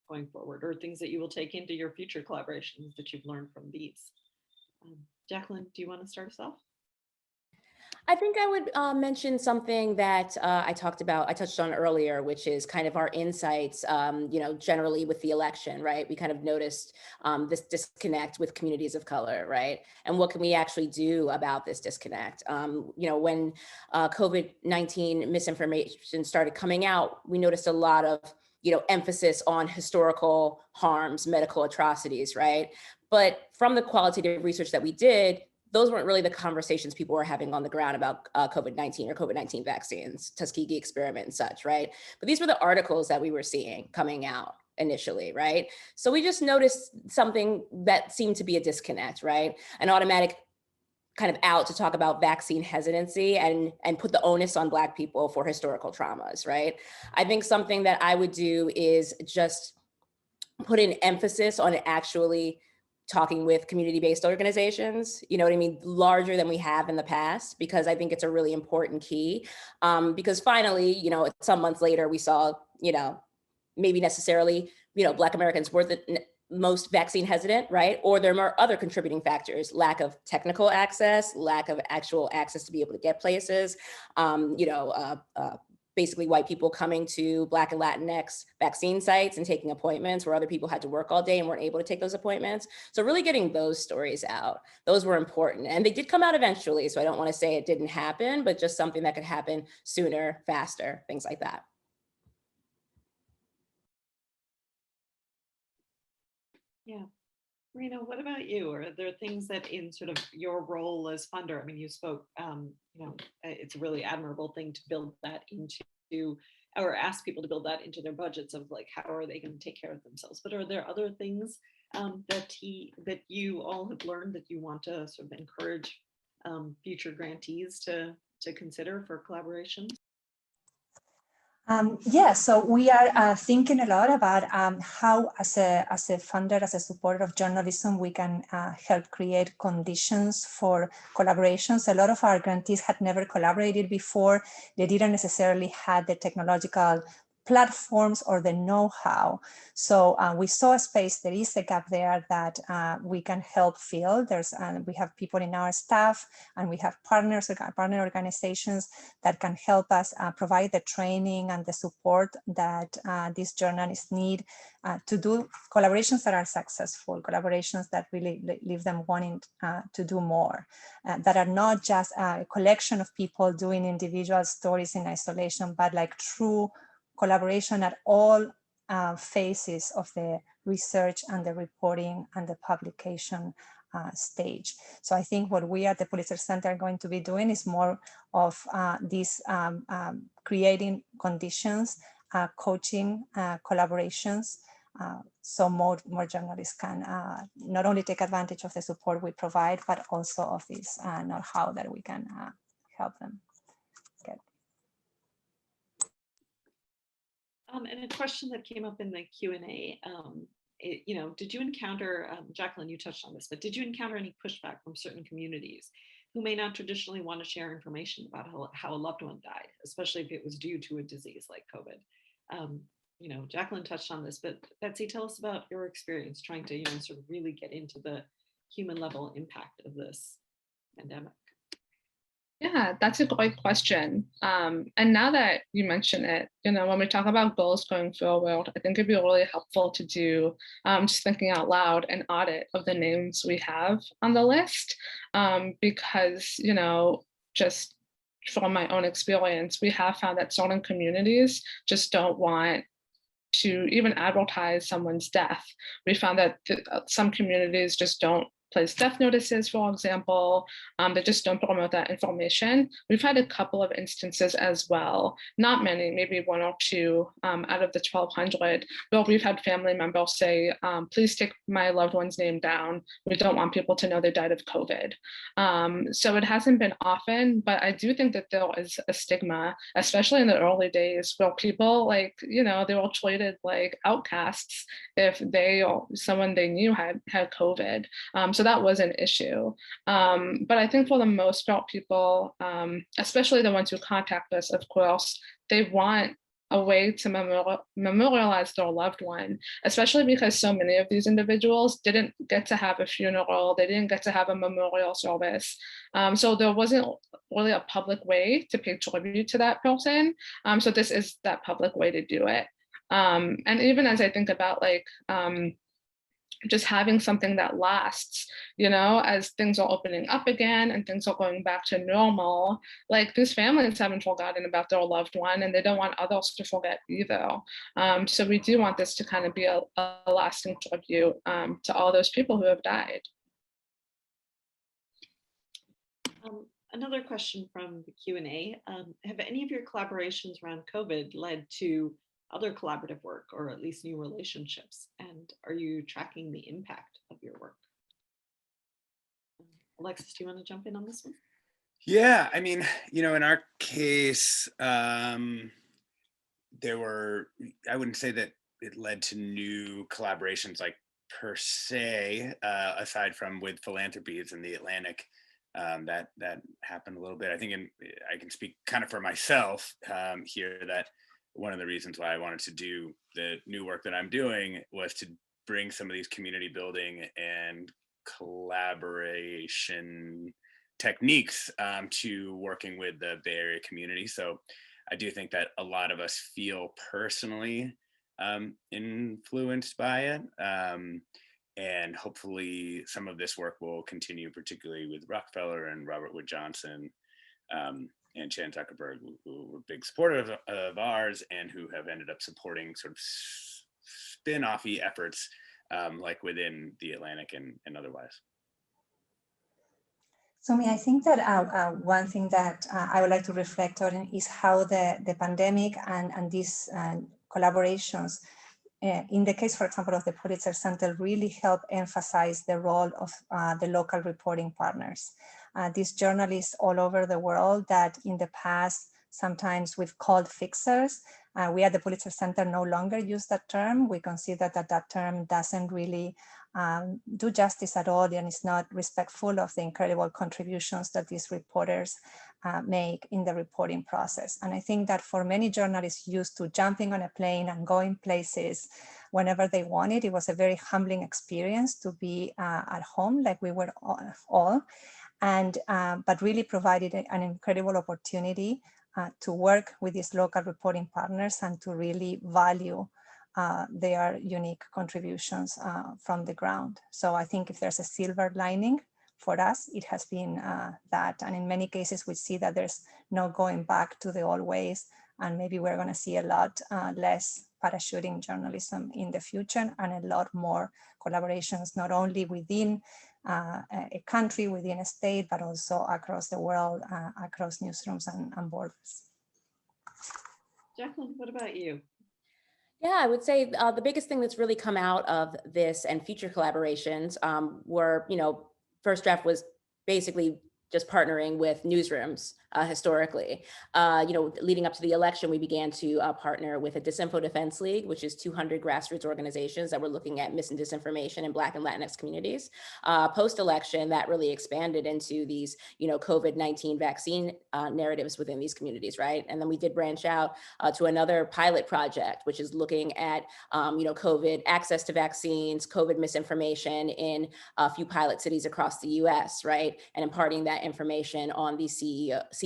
[SPEAKER 2] going forward, or things that you will take into your future collaborations that you've learned from these? Jacquelyn, do you want to start us off?
[SPEAKER 6] I think I would mention something that I touched on earlier, which is kind of our insights, generally with the election, right? We kind of noticed this disconnect with communities of color, right? And what can we actually do about this disconnect? When COVID-19 misinformation started coming out, we noticed a lot of, emphasis on historical harms, medical atrocities, right? But from the qualitative research that we did, those weren't really the conversations people were having on the ground about COVID-19 or COVID-19 vaccines, Tuskegee experiment and such, right? But these were the articles that we were seeing coming out initially, right? So we just noticed something that seemed to be a disconnect, right? An automatic kind of out to talk about vaccine hesitancy and put the onus on Black people for historical traumas, right? I think something that I would do is just put an emphasis on actually talking with community-based organizations, you know what I mean, larger than we have in the past, because I think it's a really important key. Because finally, some months later, we saw, maybe necessarily, Black Americans were the most vaccine hesitant, right? Or there are other contributing factors, lack of technical access, lack of actual access to be able to get places, basically white people coming to Black and Latinx vaccine sites and taking appointments where other people had to work all day and weren't able to take those appointments. So really getting those stories out, those were important. And they did come out eventually. So I don't want to say it didn't happen, but just something that could happen sooner, faster, things like that.
[SPEAKER 2] Yeah. Marina, what about you? Are there things that in sort of your role as funder, I mean, you spoke, it's a really admirable thing to build that into, or ask people to build that into their budgets of like, how are they going to take care of themselves? But are there other things that you all have learned that you want to sort of encourage future grantees to consider for collaborations?
[SPEAKER 4] So we are thinking a lot about how, as a funder, as a supporter of journalism, we can help create conditions for collaborations. A lot of our grantees had never collaborated before. They didn't necessarily have the technological platforms or the know-how. So we saw a space, there is a gap there that we can help fill. We have people in our staff and we have partner organizations that can help us provide the training and the support that these journalists need to do collaborations that are successful, collaborations that really leave them wanting to do more, that are not just a collection of people doing individual stories in isolation, but like true collaboration at all phases of the research and the reporting and the publication stage. So I think what we at the Pulitzer Center are going to be doing is more of these creating conditions, coaching, collaborations, so more journalists can not only take advantage of the support we provide, but also of this know-how that we can help them get.
[SPEAKER 2] And a question that came up in the Q&A, did you encounter, Jacquelyn, you touched on this, but did you encounter any pushback from certain communities who may not traditionally want to share information about how a loved one died, especially if it was due to a disease like COVID? Jacquelyn touched on this, but Betsy, tell us about your experience trying to, sort of really get into the human level impact of this pandemic.
[SPEAKER 3] Yeah, that's a great question. And now that you mention it, when we talk about goals going forward, I think it'd be really helpful to do, just thinking out loud, an audit of the names we have on the list. Because, just from my own experience, we have found that certain communities just don't want to even advertise someone's death. We found that some communities just don't place death notices, for example. They just don't promote that information. We've had a couple of instances as well, not many, maybe one or two out of the 1,200, where we've had family members say, please take my loved one's name down. We don't want people to know they died of COVID. So it hasn't been often, but I do think that there is a stigma, especially in the early days, where people they were treated like outcasts if they or someone they knew had COVID. So that was an issue. But I think for the most part, people, especially the ones who contact us, of course, they want a way to memorialize their loved one, especially because so many of these individuals didn't get to have a funeral, they didn't get to have a memorial service. So there wasn't really a public way to pay tribute to that person. So this is that public way to do it. And even as I think about like, just having something that lasts, you know, as things are opening up again and things are going back to normal, like these families haven't forgotten about their loved one and they don't want others to forget either. So we do want this to kind of be a lasting tribute to all those people who have died.
[SPEAKER 2] Another question from the Q&A. Have any of your collaborations around COVID led to other collaborative work or at least new relationships? And are you tracking the impact of your work? Alexis, do you want to jump in on this one?
[SPEAKER 5] Yeah, I mean, you know, in our case, there were, I wouldn't say that it led to new collaborations like per se, aside from with philanthropies in the Atlantic. That happened a little bit. I think I can speak kind of for myself here that one of the reasons why I wanted to do the new work that I'm doing was to bring some of these community building and collaboration techniques to working with the Bay Area community. So I do think that a lot of us feel personally influenced by it. And hopefully some of this work will continue, particularly with Rockefeller and Robert Wood Johnson and Chan Zuckerberg, who were big supporters of ours and who have ended up supporting sort of spin-offy efforts like within the Atlantic and otherwise.
[SPEAKER 4] Sumi, I think that one thing that I would like to reflect on is how the pandemic and these collaborations, in the case, for example, of the Pulitzer Center, really help emphasize the role of the local reporting partners. These journalists all over the world that in the past, sometimes we've called fixers. We at the Pulitzer Center no longer use that term. We consider that that term doesn't really do justice at all and is not respectful of the incredible contributions that these reporters make in the reporting process. And I think that for many journalists used to jumping on a plane and going places whenever they wanted, it was a very humbling experience to be at home like we were all. And but really provided an incredible opportunity to work with these local reporting partners and to really value their unique contributions from the ground. So I think if there's a silver lining for us, it has been that. And in many cases, we see that there's no going back to the old ways. And maybe we're going to see a lot less parachuting journalism in the future and a lot more collaborations, not only within a country, within a state, but also across the world, across newsrooms and borders.
[SPEAKER 2] Jacquelyn, what about you?
[SPEAKER 6] Yeah, I would say the biggest thing that's really come out of this and future collaborations were, you know, first draft was basically just partnering with newsrooms historically. You know, leading up to the election, we began to partner with a Disinfo Defense League, which is 200 grassroots organizations that were looking at mis and disinformation in Black and Latinx communities. Post-election, that really expanded into these, you know, COVID-19 vaccine narratives within these communities, right? And then we did branch out to another pilot project, which is looking at, you know, COVID access to vaccines, COVID misinformation in a few pilot cities across the US, right? And imparting that information on these CBOs,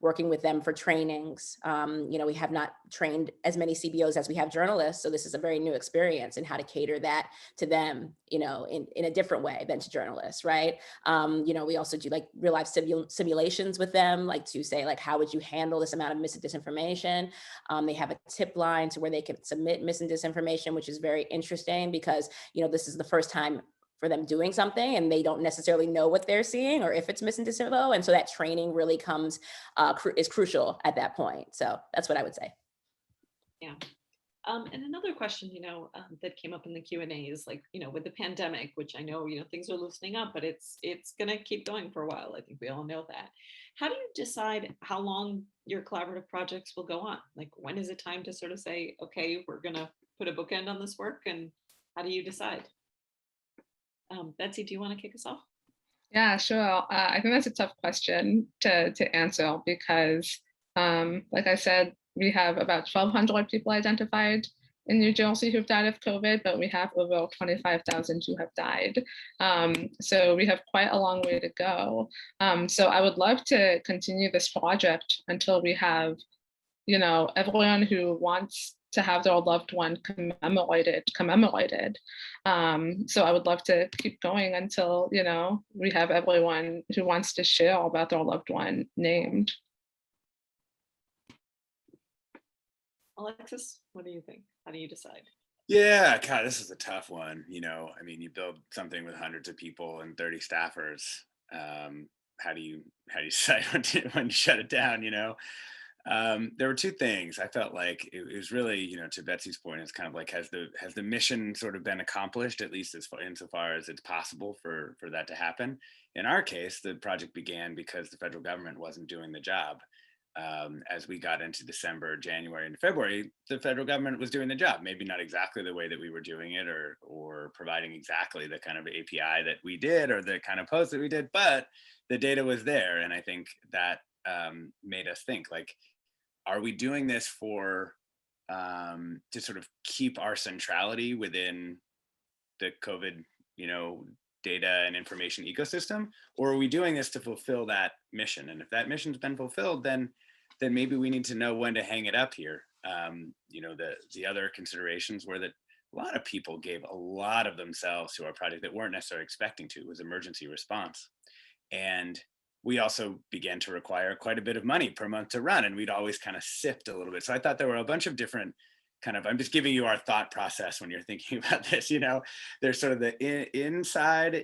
[SPEAKER 6] working with them for trainings. You know, we have not trained as many CBOs as we have journalists. So this is a very new experience in how to cater that to them, you know, in a different way than to journalists, right? You know, we also do like real life simulations with them, like to say, like, how would you handle this amount of mis and disinformation? They have a tip line to where they can submit mis and disinformation, which is very interesting because, you know, this is the first time for them doing something and they don't necessarily know what they're seeing or if it's mis and disinfo. And so that training really comes, is crucial at that point. So that's what I would say.
[SPEAKER 2] Yeah. And another question, you know, that came up in the Q&A is like, you know, with the pandemic, which I know, you know, things are loosening up, but it's going to keep going for a while. I think we all know that. How do you decide how long your collaborative projects will go on? Like, when is it time to sort of say, okay, we're going to put a bookend on this work? And how do you decide? Betsy, do you want to kick us off?
[SPEAKER 3] Yeah, sure. I think that's a tough question to answer because, like I said, we have about 1,200 people identified in New Jersey who've died of COVID, but we have over 25,000 who have died. So we have quite a long way to go. So I would love to continue this project until we have, everyone who wants to have their loved one commemorated. So I would love to keep going until, we have everyone who wants to share about their loved one named.
[SPEAKER 2] Alexis, what do you think? How do you decide?
[SPEAKER 5] Yeah, God, this is a tough one. I mean, you build something with hundreds of people and 30 staffers. How do you decide when to shut it down? There were two things. I felt like it was really, to Betsy's point, it's kind of like, has the mission sort of been accomplished, at least insofar as it's possible for that to happen? In our case, the project began because the federal government wasn't doing the job. As we got into December, January, and February, the federal government was doing the job. Maybe not exactly the way that we were doing it, or providing exactly the kind of API that we did, or the kind of post that we did, but the data was there. And I think that made us think, like, are we doing this for to sort of keep our centrality within the COVID, data and information ecosystem, or are we doing this to fulfill that mission? And if that mission's been fulfilled, then maybe we need to know when to hang it up here. The other considerations were that a lot of people gave a lot of themselves to our project that weren't necessarily expecting to. It was emergency response. And we also began to require quite a bit of money per month to run, and we'd always kind of sift a little bit. So I thought there were a bunch of different I'm just giving you our thought process when you're thinking about this. There's sort of the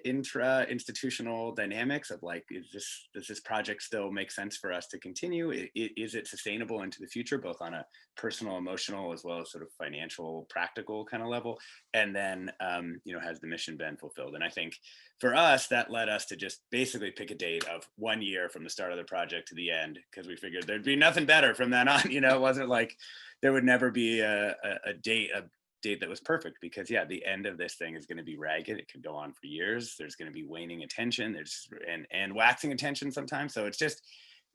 [SPEAKER 5] intra-institutional dynamics of, like, does this project still make sense for us to continue? Is it sustainable into the future, both on a personal, emotional, as well as sort of financial, practical kind of level? And then, has the mission been fulfilled? And I think for us, that led us to just basically pick a date of 1 year from the start of the project to the end, because we figured there'd be nothing better from then on. It wasn't like there would never be a date that was perfect, because the end of this thing is going to be ragged. It could go on for years. There's going to be waning attention, and waxing attention sometimes. So it's just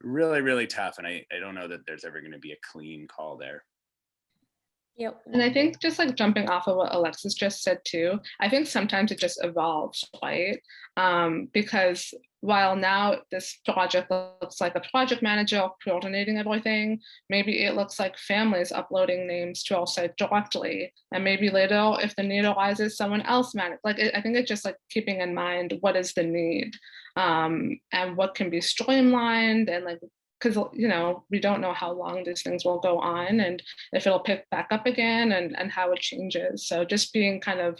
[SPEAKER 5] really, really tough. And I don't know that there's ever going to be a clean call there.
[SPEAKER 3] Yep. And I think, just like jumping off of what Alexis just said too, I think sometimes it just evolves, right? Because while now this project looks like a project manager coordinating everything, maybe it looks like families uploading names to our site directly. And maybe later, if the need arises, someone else manage. I think it's just like keeping in mind what is the need, and what can be streamlined, and because we don't know how long these things will go on, and if it'll pick back up again, and how it changes. So just being kind of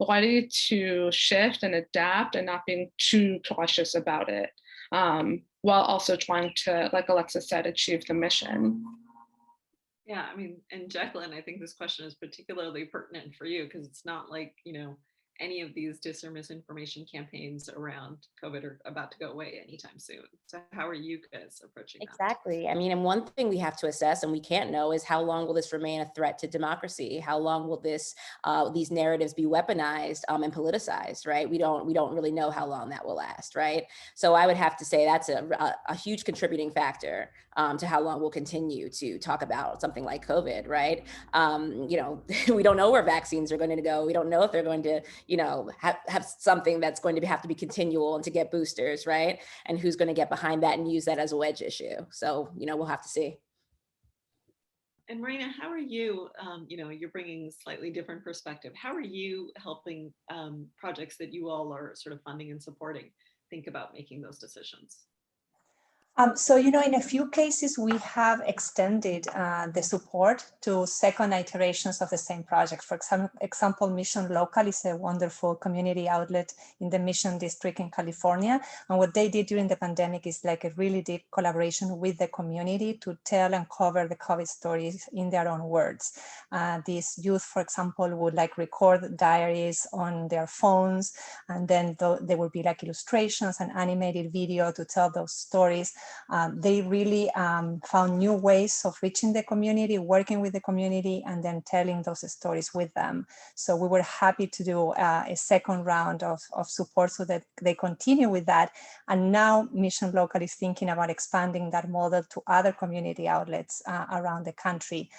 [SPEAKER 3] ready to shift and adapt, and not being too cautious about it, while also trying to, like Alexis said, achieve the mission.
[SPEAKER 2] Yeah, I mean, and Jacquelyn, I think this question is particularly pertinent for you, because it's not like, any of these dis or misinformation campaigns around COVID are about to go away anytime soon. So how are you guys approaching that?
[SPEAKER 6] Exactly. I mean, and one thing we have to assess, and we can't know, is how long will this remain a threat to democracy? How long will these narratives be weaponized and politicized, right? We don't really know how long that will last, right? So I would have to say that's a huge contributing factor to how long we'll continue to talk about something like COVID, right? We don't know where vaccines are going to go. We don't know if they're going to have something that's going to have to be continual and to get boosters, right? And who's going to get behind that and use that as a wedge issue. So, we'll have to see.
[SPEAKER 2] And Marina, how are you, you're bringing slightly different perspective. How are you helping projects that you all are sort of funding and supporting think about making those decisions?
[SPEAKER 4] So, in a few cases, we have extended the support to second iterations of the same project. For example, Mission Local is a wonderful community outlet in the Mission District in California. And what they did during the pandemic is like a really deep collaboration with the community to tell and cover the COVID stories in their own words. These youth, for example, would record diaries on their phones, and then there would be illustrations and animated video to tell those stories. They really found new ways of reaching the community, working with the community, and then telling those stories with them. So we were happy to do a second round of support so that they continue with that. And now Mission Local is thinking about expanding that model to other community outlets around the country,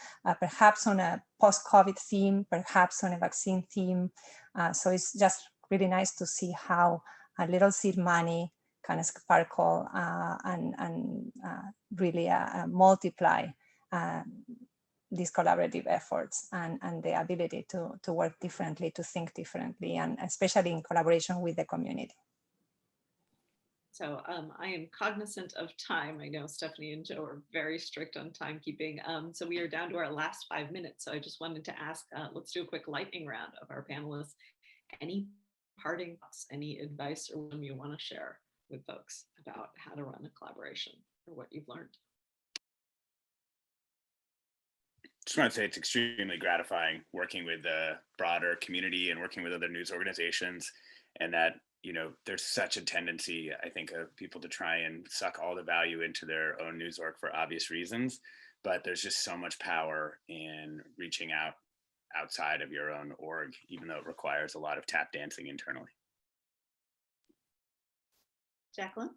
[SPEAKER 4] perhaps on a post-COVID theme, perhaps on a vaccine theme. So it's just really nice to see how a little seed money kind of sparkle and really multiply these collaborative efforts and the ability to work differently, to think differently, and especially in collaboration with the community.
[SPEAKER 2] So I am cognizant of time. I know Stephanie and Joe are very strict on timekeeping. So we are down to our last 5 minutes. So I just wanted to ask, let's do a quick lightning round of our panelists. Any parting thoughts, any advice or wisdom you want to share with folks about how to run a collaboration or what you've learned?
[SPEAKER 5] Just want to say it's extremely gratifying working with the broader community and working with other news organizations, and that, you know, there's such a tendency, I think, of people to try and suck all the value into their own news org for obvious reasons, but there's just so much power in reaching out outside of your own org, even though it requires a lot of tap dancing internally.
[SPEAKER 2] Jacquelyn?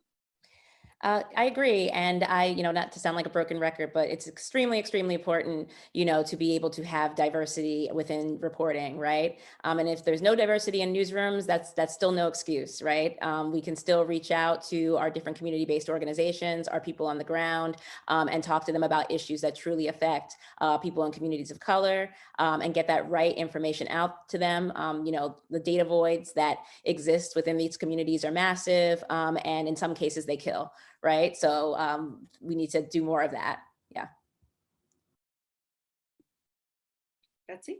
[SPEAKER 6] I agree. And not to sound like a broken record, but it's extremely, extremely important, to be able to have diversity within reporting, right? And if there's no diversity in newsrooms, that's still no excuse, right? We can still reach out to our different community-based organizations, our people on the ground, and talk to them about issues that truly affect people in communities of color, and get that right information out to them. The data voids that exist within these communities are massive, and in some cases they kill. Right. So we need to do more of that. Yeah.
[SPEAKER 2] Betsy?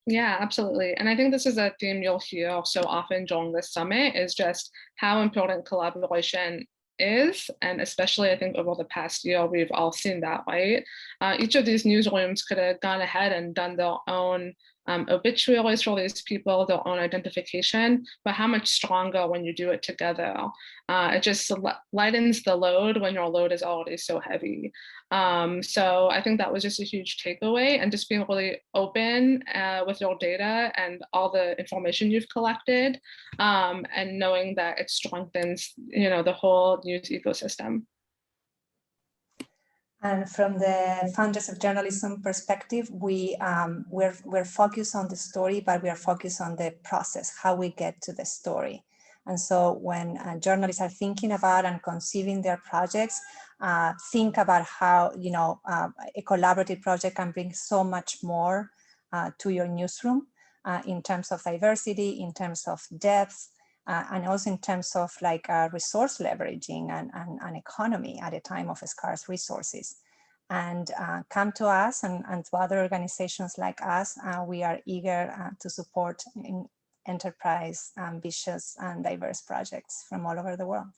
[SPEAKER 3] Yeah, absolutely. And I think this is a theme you'll hear so often during this summit, is just how important collaboration is. And especially, I think, over the past year, we've all seen that, right? Each of these newsrooms could have gone ahead and done their own obituaries for these people, their own identification, but how much stronger when you do it together. It just lightens the load when your load is already so heavy. So I think that was just a huge takeaway, and just being really open with your data and all the information you've collected, and knowing that it strengthens, the whole news ecosystem.
[SPEAKER 4] And from the Founders of Journalism perspective, we're focused on the story, but we are focused on the process, how we get to the story. And so when journalists are thinking about and conceiving their projects, think about how a collaborative project can bring so much more to your newsroom in terms of diversity, in terms of depth, and also in terms of resource leveraging and economy at a time of scarce resources. And come to us and to other organizations like us. We are eager to support enterprise, ambitious, and diverse projects from all over the world.